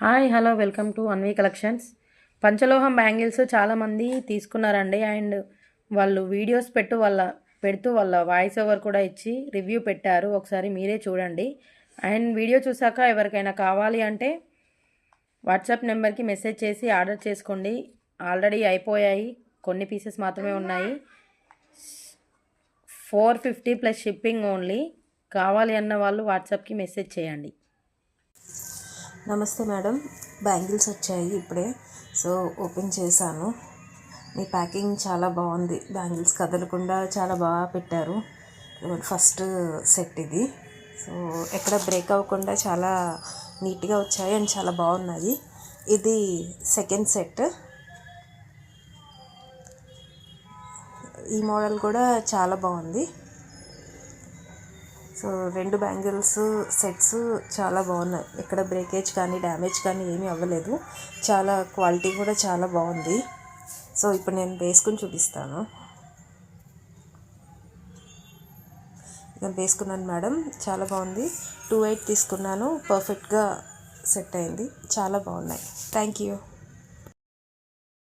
Hi hello welcome to Anvi collections. పంచలోహం bangles చాలామంది తీసుకున్నారండి. అండ్ వాళ్ళు వీడియోస్ పెడుతూ వాళ్ళ వాయిస్ ఓవర్ కూడా ఇచ్చి రివ్యూ పెట్టారు. ఒకసారి మీరే చూడండి. అండ్ వీడియో చూసాక ఎవరికైనా కావాలి అంటే వాట్సాప్ నెంబర్కి మెసేజ్ చేసి ఆర్డర్ చేసుకోండి. ఆల్రెడీ అయిపోయాయి, కొన్ని పీసెస్ మాత్రమే ఉన్నాయి. 450 ప్లస్ షిప్పింగ్ ఓన్లీ. కావాలి అన్న వాళ్ళు వాట్సాప్కి మెసేజ్ చేయండి. నమస్తే మేడం, బ్యాంగిల్స్ వచ్చాయి ఇప్పుడే. సో ఓపెన్ చేశాను. మీ ప్యాకింగ్ చాలా బాగుంది. బ్యాంగిల్స్ కదలకుండా చాలా బాగా పెట్టారు. ఫస్ట్ సెట్ ఇది. సో ఎక్కడ బ్రేక్ అవ్వకుండా చాలా నీట్గా వచ్చాయి అండ్ చాలా బాగున్నాయి. ఇది సెకండ్ సెట్. ఈ మోడల్ కూడా చాలా బాగుంది. సో 2 బ్యాంగిల్స్ సెట్స్ చాలా బాగున్నాయి. ఎక్కడ బ్రేకేజ్ కానీ డ్యామేజ్ కానీ ఏమీ అవ్వలేదు. చాలా క్వాలిటీ కూడా చాలా బాగుంది. సో ఇప్పుడు నేను వేసుకుని చూపిస్తాను. ఇక వేసుకున్నాను మేడం, చాలా బాగుంది. 2.8 తీసుకున్నాను, పర్ఫెక్ట్గా సెట్ అయింది. చాలా బాగున్నాయి. Thank you.